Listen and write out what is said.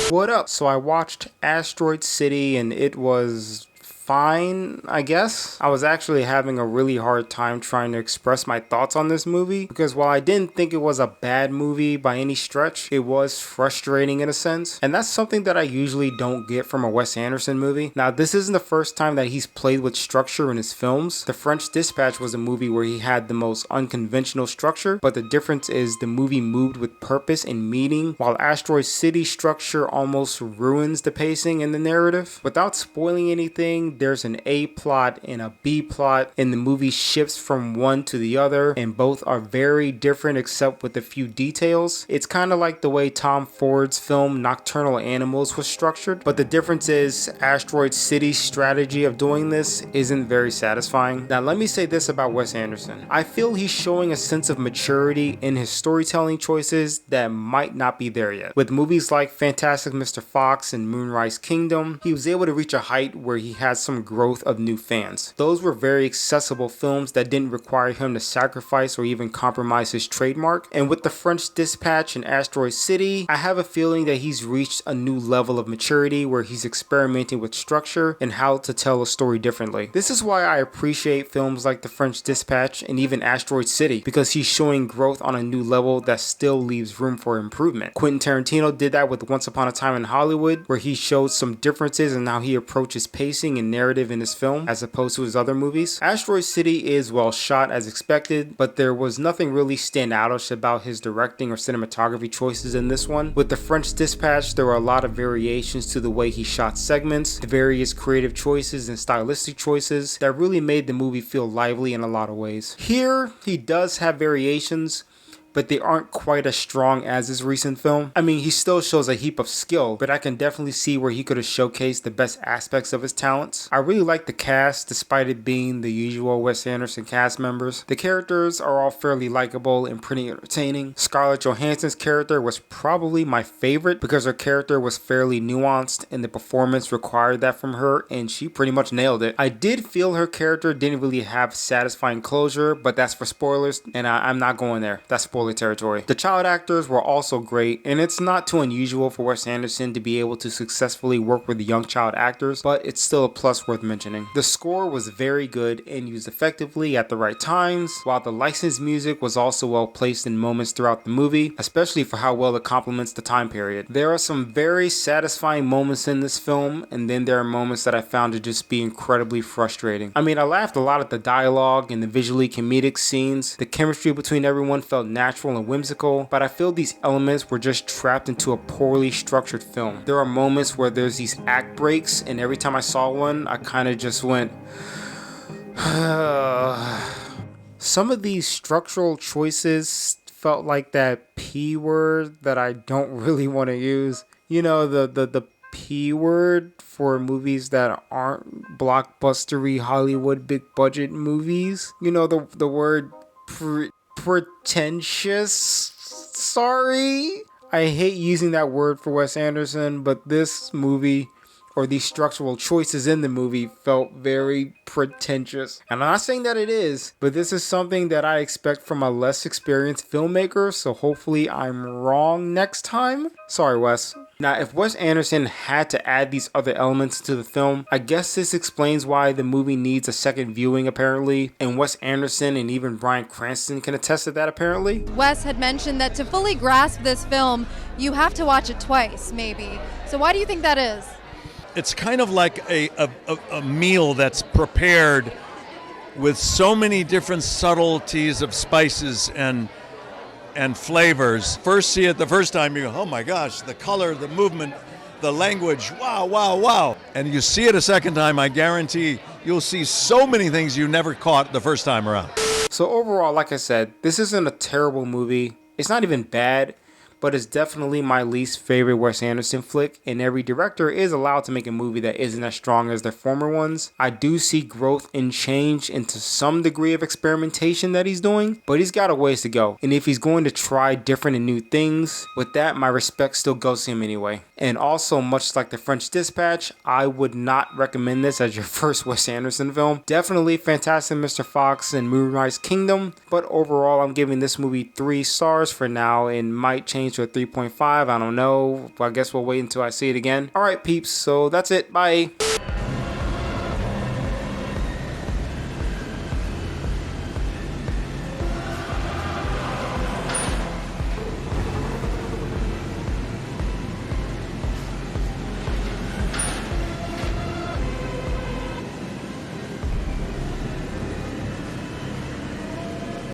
What up? So I watched Asteroid City and it was fine, I guess. I was actually having a really hard time trying to express my thoughts on this movie because while I didn't think it was a bad movie by any stretch, it was frustrating in a sense. And that's something that I usually don't get from a Wes Anderson movie. Now, this isn't the first time that he's played with structure in his films. The French Dispatch was a movie where he had the most unconventional structure, but the difference is the movie moved with purpose and meaning, while Asteroid City structure almost ruins the pacing and the narrative. Without spoiling anything, there's an A plot and a B plot, and the movie shifts from one to the other, and both are very different except with a few details. It's kind of like the way Tom Ford's film Nocturnal Animals was structured, but the difference is Asteroid City's strategy of doing this isn't very satisfying. Now let me say this about Wes Anderson. I feel he's showing a sense of maturity in his storytelling choices that might not be there yet. With movies like Fantastic Mr. Fox and Moonrise Kingdom, he was able to reach a height where he has some growth of new fans. Those were very accessible films that didn't require him to sacrifice or even compromise his trademark. And with The French Dispatch and Asteroid City, I have a feeling that he's reached a new level of maturity where he's experimenting with structure and how to tell a story differently. This is why I appreciate films like The French Dispatch and even Asteroid City, because he's showing growth on a new level that still leaves room for improvement. Quentin Tarantino did that with Once Upon a Time in Hollywood, where he showed some differences in how he approaches pacing and narrative in his film as opposed to his other movies. Asteroid City is well shot as expected, but there was nothing really standoutish about his directing or cinematography choices in this one. With The French Dispatch, there were a lot of variations to the way he shot segments, the various creative choices and stylistic choices that really made the movie feel lively in a lot of ways. Here, he does have variations, but they aren't quite as strong as his recent film. I mean, he still shows a heap of skill, but I can definitely see where he could have showcased the best aspects of his talents. I really like the cast, despite it being the usual Wes Anderson cast members. The characters are all fairly likable and pretty entertaining. Scarlett Johansson's character was probably my favorite because her character was fairly nuanced and the performance required that from her, and she pretty much nailed it. I did feel her character didn't really have satisfying closure, but that's for spoilers, and I'm not going there. That's spoiler territory. The child actors were also great, and it's not too unusual for Wes Anderson to be able to successfully work with young child actors, but it's still a plus worth mentioning. The score was very good and used effectively at the right times, while the licensed music was also well placed in moments throughout the movie, especially for how well it complements the time period. There are some very satisfying moments in this film, and then there are moments that I found to just be incredibly frustrating. I mean, I laughed a lot at the dialogue and the visually comedic scenes. The chemistry between everyone felt natural and whimsical, but I feel these elements were just trapped into a poorly structured film. There are moments where there's these act breaks, and every time I saw one, I kind of just went, some of these structural choices felt like that P word that I don't really want to use. You know, the P word for movies that aren't blockbustery Hollywood big budget movies. You know, the word pretentious. Sorry. I hate using that word for Wes Anderson, but this movie, or these structural choices in the movie, felt very pretentious. And I'm not saying that it is, but this is something that I expect from a less experienced filmmaker, so hopefully I'm wrong next time. Sorry, Wes. Now, if Wes Anderson had to add these other elements to the film, I guess this explains why the movie needs a second viewing apparently, and Wes Anderson and even Bryan Cranston can attest to that apparently. Wes had mentioned that to fully grasp this film, you have to watch it twice, maybe. So why do you think that is? It's kind of like a meal that's prepared with so many different subtleties of spices and flavors. First see it the first time, you go, oh my gosh, the color, the movement, the language, wow, wow, wow. And you see it a second time, I guarantee you'll see so many things you never caught the first time around. So overall, like I said, this isn't a terrible movie. It's not even bad, but it's definitely my least favorite Wes Anderson flick, and every director is allowed to make a movie that isn't as strong as their former ones. I do see growth and change into some degree of experimentation that he's doing, but he's got a ways to go, and if he's going to try different and new things, with that, my respect still goes to him anyway. And also, much like The French Dispatch, I would not recommend this as your first Wes Anderson film. Definitely Fantastic Mr. Fox and Moonrise Kingdom, but overall I'm giving this movie 3 stars for now and might change to a 3.5. I don't know. I guess we'll wait until I see it again. All right, peeps. So that's it. Bye.